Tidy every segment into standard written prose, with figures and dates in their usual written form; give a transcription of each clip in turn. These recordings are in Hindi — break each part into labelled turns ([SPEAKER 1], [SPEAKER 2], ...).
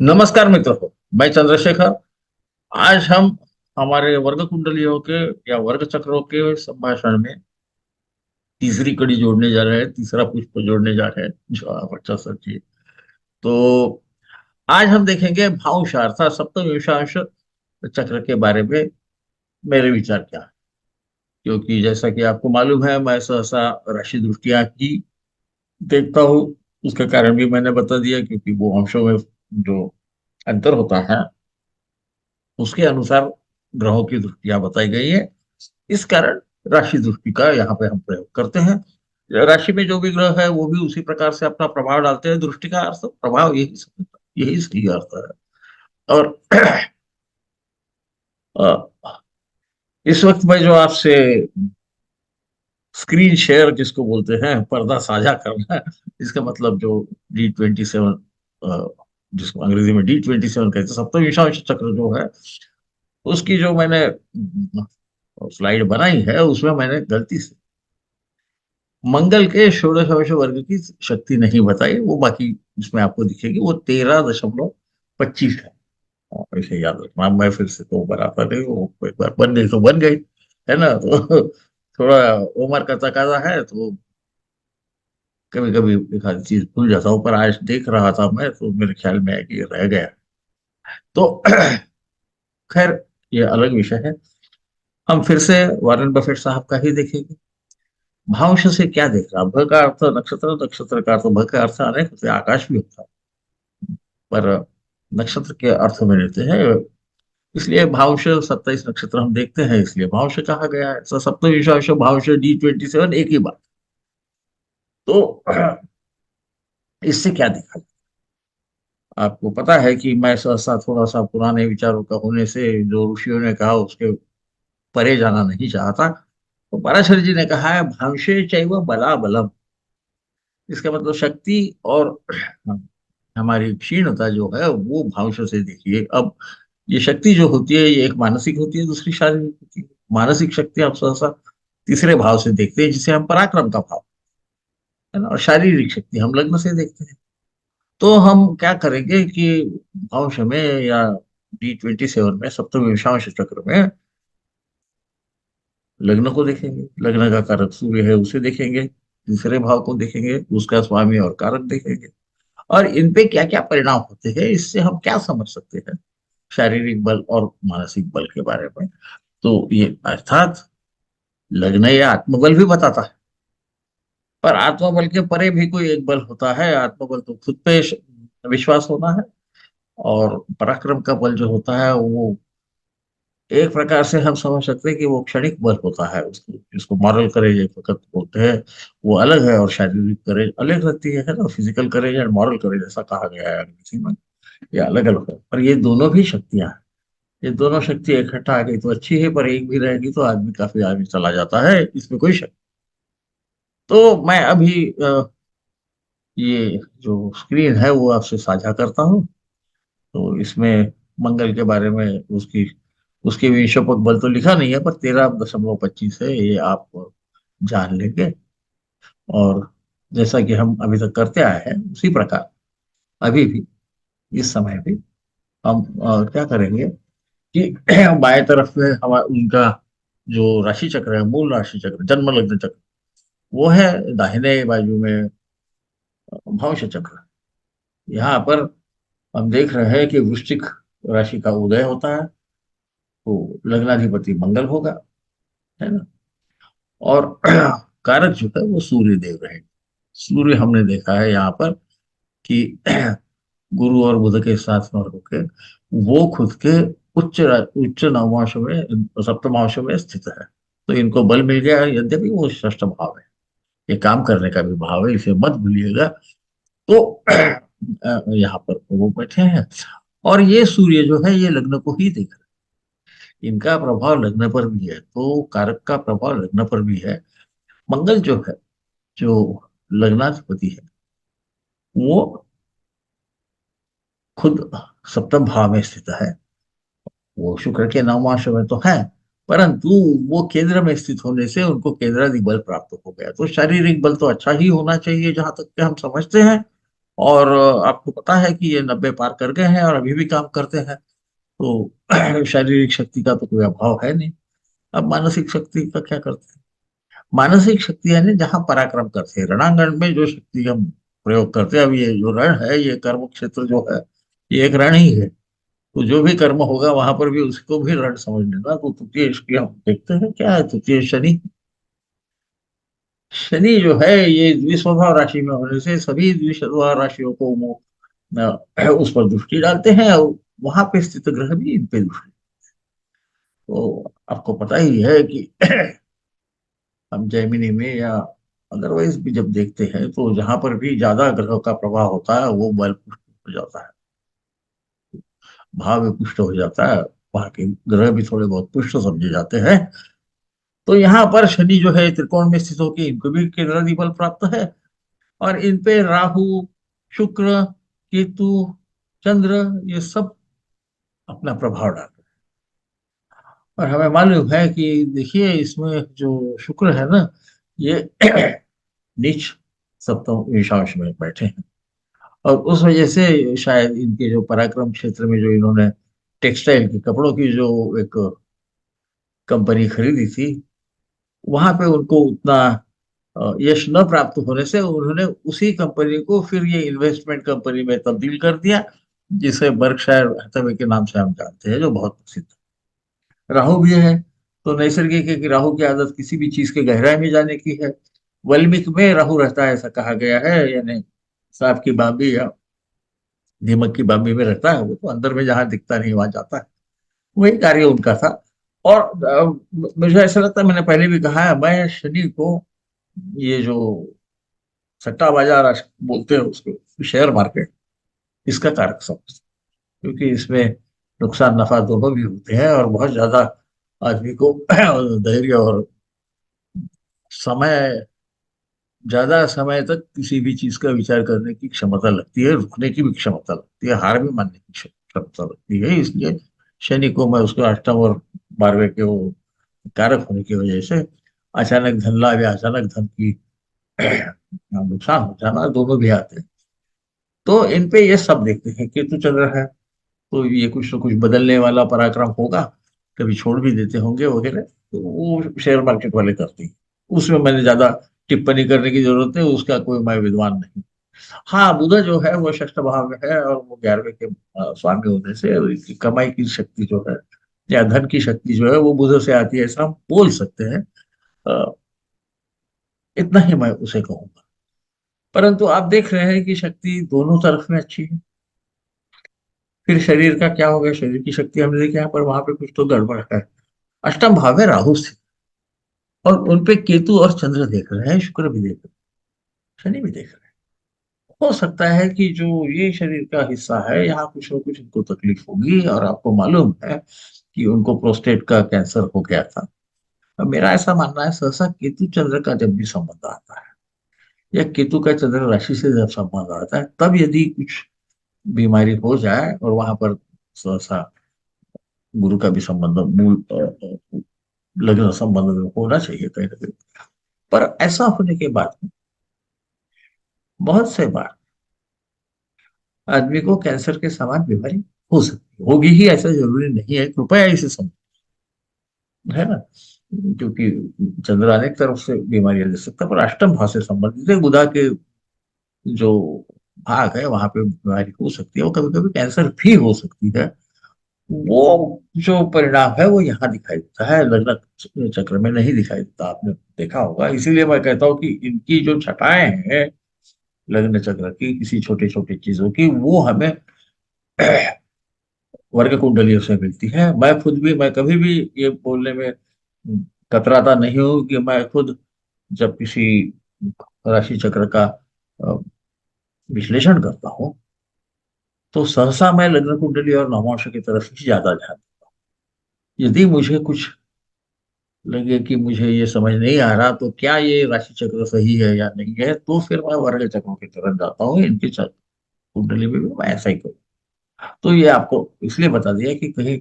[SPEAKER 1] नमस्कार मित्रों। मैं चंद्रशेखर। आज हम हमारे वर्ग कुंडलियों के या वर्ग चक्रों के संभाषण में तीसरी कड़ी जोड़ने जा रहे हैं, तीसरा पुष्प जोड़ने जा रहे हैं, जो आप अच्छा समझिए। तो आज हम देखेंगे भावशार अर्थात सप्तविंशांश चक्र के बारे में मेरे विचार क्या है। क्योंकि जैसा कि आपको मालूम है, मैं सहसा राशि दृष्टिया की देखता हूँ। उसका कारण भी मैंने बता दिया, क्योंकि वो अंशों में जो अंतर होता है उसके अनुसार ग्रहों की दृष्टियां बताई गई है। इस कारण राशि दृष्टि का यहाँ पे हम प्रयोग करते हैं। राशि में जो भी ग्रह है वो भी उसी प्रकार से अपना प्रभाव डालते हैं। दृष्टि का अर्थ प्रभाव, यही सही अर्थ है। और इस वक्त मैं जो आपसे स्क्रीन शेयर जिसको बोलते हैं, पर्दा साझा करना, इसका मतलब जो D27, जिसको अंग्रेजी में D27 कहते हैं, सप्तम विषांश चक्र जो है, उसकी जो मैंने स्लाइड बनाई है उसमें मैंने गलती से मंगल के षोडशांश वर्ग की शक्ति नहीं बताई। वो बाकी इसमें आपको दिखेगी, वो 13.25 है। और इसे याद रखना। मैं फिर से तो बनाता नहीं, वो एक बार बन गई तो बन गई, है ना। तो थोड़ा उम्र का तकाजा है, तो कभी कभी एक आधी चीज भूल जाता हूँ। पर आज देख रहा था मैं, तो मेरे ख्याल में है कि ये रह गया। तो खैर, ये अलग विषय है। हम फिर से वॉरेन बफेट साहब का ही देखेंगे। भावश से क्या देख रहा, भ का अर्थ नक्षत्र, नक्षत्र का अर्थ, भ का अर्थ अनेक होते हैं, आकाश भी होता है, पर नक्षत्र के अर्थ में रहते हैं। इसलिए भावश 27 नक्षत्र हम देखते हैं, इसलिए भावश कहा गया है। सप्तविशांश भावश D27 एक ही बात। तो इससे क्या देखा, आपको पता है कि मैं सहसा थोड़ा सा पुराने विचारों का होने से, जो ऋषियों ने कहा उसके परे जाना नहीं चाहता। तो पराशर जी ने कहा है, भावशे चैव बला बलम। इसका मतलब शक्ति और हमारी क्षीणता जो है वो भावश से देखिए। अब ये शक्ति जो होती है, ये एक मानसिक होती है, दूसरी शारीरिक होती है। मानसिक शक्ति हम सहसा तीसरे भाव से देखते हैं, जिसे हम पराक्रम का भाव, है ना। और शारीरिक शक्ति हम लग्न से देखते हैं। तो हम क्या करेंगे कि भावश में या D27 में, सप्तविंशांश चक्र में, लग्न को देखेंगे। लग्न का कारक सूर्य है, उसे देखेंगे। तीसरे भाव को देखेंगे, उसका स्वामी और कारक देखेंगे। और इन पे क्या क्या परिणाम होते हैं, इससे हम क्या समझ सकते हैं शारीरिक बल और मानसिक बल के बारे में। तो ये अर्थात लग्न या आत्मबल भी बताता है। पर आत्मबल के परे भी कोई एक बल होता है। आत्मबल तो खुद पे विश्वास होना है। और पराक्रम का बल जो होता है वो एक प्रकार से हम समझ सकते हैं कि वो क्षणिक बल होता है। उसको जिसको मॉरल करेज एक वक्त बोलते हैं, वो अलग है। और शारीरिक करेज अलग रहती है ना। Physical courage and moral courage ऐसा कहा गया है अंग्रेजी में। ये अलग अलग है, पर ये दोनों भी शक्तियां हैं। ये दोनों शक्ति इकट्ठा आ गई तो अच्छी है, पर एक भी रहेगी तो आदमी काफी आगे चला जाता है, इसमें कोई शक। तो मैं अभी ये जो स्क्रीन है वो आपसे साझा करता हूँ। तो इसमें मंगल के बारे में, उसकी उसके विशोपक बल तो लिखा नहीं है, पर 13.25 है, ये आप जान लेंगे। और जैसा कि हम अभी तक करते आए हैं उसी प्रकार अभी भी, इस समय भी हम क्या करेंगे कि बाएं तरफ में हमारा उनका जो राशि चक्र है, मूल राशि चक्र, जन्म लग्न चक्र, वो है दाहिने बाजू में भविष्य चक्र। यहाँ पर हम देख रहे हैं कि वृश्चिक राशि का उदय होता है, तो लग्नाधिपति मंगल होगा, है ना। और कारक जो है वो सूर्य देव रहेंगे। सूर्य हमने देखा है यहाँ पर कि गुरु और बुध के साथ में होके वो खुद के उच्च नवमांश में, सप्तमांश में स्थित है। तो इनको बल मिल गया, यद्यपि वो षष्ठ भाव है। ये काम करने का भी भाव है, इसे मत भूलिएगा। तो यहाँ पर वो बैठे हैं। और ये सूर्य जो है, ये लग्न को ही देख रहे हैं। इनका प्रभाव लग्न पर भी है, तो कारक का प्रभाव लग्न पर भी है। मंगल जो है, जो लग्नाधिपति है, वो खुद सप्तम भाव में स्थित है। वो शुक्र के नवमांश में तो है, परंतु वो केंद्र में स्थित होने से उनको केंद्रादि बल प्राप्त हो गया। तो शारीरिक बल तो अच्छा ही होना चाहिए, जहां तक कि हम समझते हैं। और आपको पता है कि ये 90 पार कर गए हैं और अभी भी काम करते हैं। तो शारीरिक शक्ति का तो कोई अभाव है नहीं। अब मानसिक शक्ति का क्या करते हैं? मानसिक शक्ति यानी जहाँ पराक्रम करते हैं, रणांगण में जो शक्ति हम प्रयोग करते हैं। अब ये जो रण है, ये कर्म क्षेत्र जो है, ये एक रण ही है। तो जो भी कर्म होगा वहां पर भी उसको भी रण समझ लेना। तो तृतीय इसकी हम देखते हैं क्या है, तृतीय शनि। शनि जो है ये द्विस्वभाव राशि में होने से सभी द्विस्वभाव राशियों को वो उस पर दृष्टि डालते हैं, और वहां पे स्थित ग्रह भी इन पे दृष्टि। तो आपको पता ही है कि हम जैमिनी में या अदरवाइज भी जब देखते हैं तो जहां पर भी ज्यादा ग्रह का प्रभाव होता है वो बल पुष्ट हो जाता है, भाव भी पुष्ट हो जाता है। वहां के ग्रह भी थोड़े बहुत पुष्ट समझे जाते हैं। तो यहाँ पर शनि जो है त्रिकोण में स्थित होकर इनको भी केंद्रादि बल प्राप्त है। और इन पे राहु, शुक्र, केतु, चंद्र, ये सब अपना प्रभाव डाल रहे हैं। और हमें मालूम है कि देखिए इसमें जो शुक्र है ना, ये नीच सप्तम ईशांश में बैठे हैं। और उस वजह से शायद इनके जो पराक्रम क्षेत्र में जो इन्होंने टेक्सटाइल के कपड़ों की जो एक कंपनी खरीदी थी, वहां पे उनको उतना यश न प्राप्त होने से उन्होंने उसी कंपनी को फिर ये इन्वेस्टमेंट कंपनी में तब्दील कर दिया, जिसे बर्कशायर हैथवे के नाम से हम जानते हैं, जो बहुत प्रसिद्ध है। राहु भी है, तो नैसर्गिक है कि राहु की आदत किसी भी चीज के गहराई में जाने की है। वल्मीक में राहु रहता है ऐसा कहा गया है, यानी सांप की बांबी या दीमक की बांबी में रहता है। वो तो अंदर में जहां दिखता नहीं वहां जाता है। वही कार्य उनका था। और मुझे ऐसा लगता है, मैंने पहले भी कहा है, मैं शनि को ये जो सट्टा बाजार बोलते हैं उसको, शेयर मार्केट, इसका कारक समझते हैं। क्योंकि इसमें नुकसान नफा दोनों भी होते हैं, और बहुत ज्यादा आदमी को धैर्य और समय, ज्यादा समय तक किसी भी चीज का विचार करने की क्षमता लगती है, रुकने की भी क्षमता लगती है, हार भी मानने की क्षमता लगती है। इसलिए शनि को मैं उसके अष्टम और 12वें के वो कारक होने की वजह से अचानक धन लाभ या अचानक धन की नुकसान हो जाना दोनों भी आते हैं। तो इन पे ये सब देखते हैं, केतु चंद्र है तो ये कुछ ना कुछ बदलने वाला पराक्रम होगा, कभी छोड़ भी देते होंगे वगैरह, तो वो शेयर मार्केट वाले करते हैं। उसमें मैंने ज्यादा टिप्पणी करने की जरूरत है, उसका कोई मैं विद्वान नहीं। हाँ, बुध जो है वो षष्ठ भाव में है, और वो 11वें के स्वामी होने से इसकी कमाई की शक्ति जो है या धन की शक्ति जो है वो बुध से आती है, ऐसा हम बोल सकते हैं। अ, इतना ही मैं उसे कहूंगा। परंतु आप देख रहे हैं कि शक्ति दोनों तरफ में अच्छी है। फिर शरीर का क्या हो गया, शरीर की शक्ति हमने देखी यहाँ पर, वहां पे कुछ तो गड़बड़ है। अष्टम भाव में राहु स्थित, और उनपे केतु और चंद्र देख रहे हैं, शुक्र भी देख रहे हैं, शनि भी देख रहे हैं। हो सकता है कि जो ये शरीर का हिस्सा है यहाँ कुछ ना कुछ इनको तकलीफ होगी। और आपको मालूम है कि उनको प्रोस्टेट का कैंसर हो गया था। अब मेरा ऐसा मानना है, सहसा केतु चंद्र का जब भी संबंध आता है, या केतु का चंद्र राशि से जब संबंध आता है, तब यदि कुछ बीमारी हो जाए, और वहां पर सहसा गुरु का भी संबंध, मूल लग्न संबंध में होना चाहिए कहीं ना कहीं। पर ऐसा होने के बाद बहुत से बार आदमी को कैंसर के समान बीमारी हो सकती है, होगी ही ऐसा जरूरी नहीं है, कृपया इसे समझ, है ना। क्योंकि चंद्र अनेक तरफ से बीमारियां दे सकता है, पर अष्टम भाव से संबंधित है, बुधा के जो भाग है वहां पे बीमारी हो सकती है, वो कभी कभी कैंसर भी हो सकती है। वो जो परिणाम है वो यहाँ दिखाई देता है, लग्न चक्र में नहीं दिखाई देता, आपने देखा होगा। इसीलिए मैं कहता हूँ कि इनकी जो छटाएं हैं लग्न चक्र की, किसी छोटी छोटी चीजों की, वो हमें वर्ग कुंडलियों से मिलती है। मैं कभी भी ये बोलने में कतराता नहीं हूं कि मैं खुद जब किसी राशि चक्र का अ, विश्लेषण करता हूँ, तो सहसा मैं लग्न कुंडली और नवांश की तरफ ही ज्यादा ध्यान देता हूँ। यदि मुझे कुछ लगे कि मुझे ये समझ नहीं आ रहा, तो क्या ये राशि चक्र सही है या नहीं है, तो फिर मैं वर्ग चक्रों की तरफ जाता हूँ। इनकी कुंडली में भी मैं ऐसा ही करूँ। तो ये आपको इसलिए बता दिया कि कहीं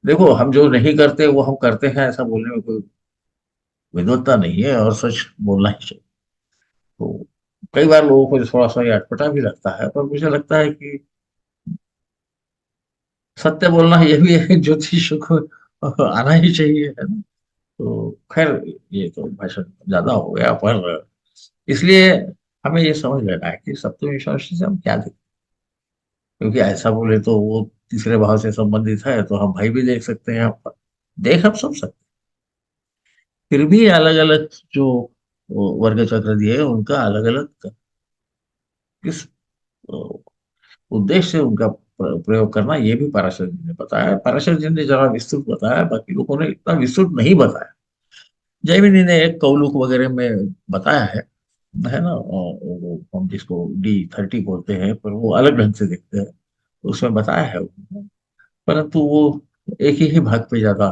[SPEAKER 1] देखो, हम जो नहीं करते वो हम करते हैं, ऐसा बोलने में कोई विद्वत्ता नहीं है, और सच बोलना ही चाहिए। तो कई बार लोगों को थोड़ा सा ये अटपटा भी लगता है, पर मुझे लगता है कि सत्य बोलना ये भी है, ज्योतिष को आना ही चाहिए, है ना। तो खैर, ये तो भाषण ज्यादा हो गया, पर इसलिए हमें ये समझ लेना है कि सप्तमी विश्वास से हम क्या देखें। क्योंकि ऐसा बोले तो वो तीसरे भाव से संबंधित है, तो हम भाई भी देख सकते हैं, हम देख हम सब सकते हैं। फिर भी अलग अलग जो वर्ग चक्र दिए उनका अलग अलग किस उद्देश्य से उनका प्रयोग करना, ये भी पराशर जी ने बताया। पराशर जी ने जरा विस्तृत बताया, बाकी लोगों ने इतना विस्तृत नहीं बताया। जैमिनी ने एक कौलुक वगैरह में बताया है ना, वो हम जिसको D30 बोलते हैं, पर वो अलग ढंग से देखते हैं, तो उसमें बताया है उन्होंने। परंतु वो एक ही भाग पे ज्यादा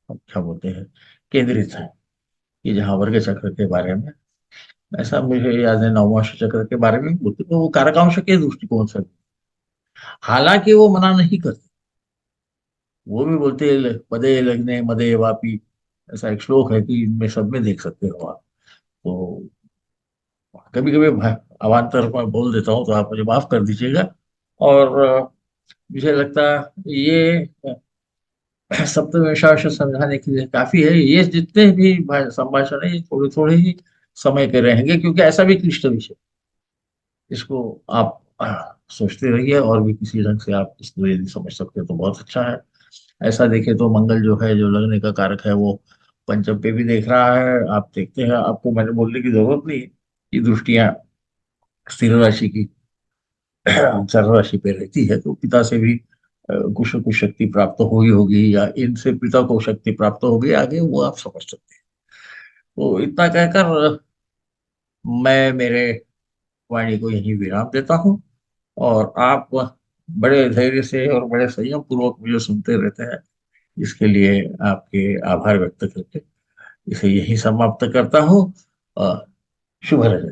[SPEAKER 1] क्या बोलते हैं, केंद्रित है, कि जहाँ वर्ग चक्र के बारे में, ऐसा मुझे याद है नवमांश चक्र के बारे में बोलते, तो वो कारकांश के दृष्टिकोण से। हालांकि वो मना नहीं करते, वो भी बोलते हैं पदे लगने मदे वापी, ऐसा एक श्लोक है कि इनमें सब में देख सकते हो आप। तो कभी कभी अवान्तर में बोल देता हूँ, तो आप मुझे माफ कर दीजिएगा। और मुझे लगता है ये सप्तमेशांश समझाने के लिए काफी है। ये जितने भी संभाषण है, ये थोड़े थोड़े ही समय के रहेंगे, क्योंकि ऐसा भी क्लिष्ट विषय, इसको आप सोचते रहिए, और भी किसी ढंग से आप इसको यदि समझ सकते हैं तो बहुत अच्छा है। ऐसा देखे तो मंगल जो है, जो लगने का कारक है, वो पंचम पे भी देख रहा है। आप देखते हैं, आपको मैंने बोलने की जरूरत नहीं है कि दृष्टियां स्थिर राशि की चर राशि पे रहती है, तो पिता से भी कुछ न कुछ शक्ति प्राप्त हुई होगी, या इनसे पिता को शक्ति प्राप्त होगी आगे, वो आप समझ सकते हैं। तो इतना कहकर मैं मेरे वाणी को यहीं विराम देता हूँ। और आप बड़े धैर्य से और बड़े संयम पूर्वक मुझे सुनते रहते हैं, इसके लिए आपके आभार व्यक्त करके इसे यहीं समाप्त करता हूँ। शुभ रहे।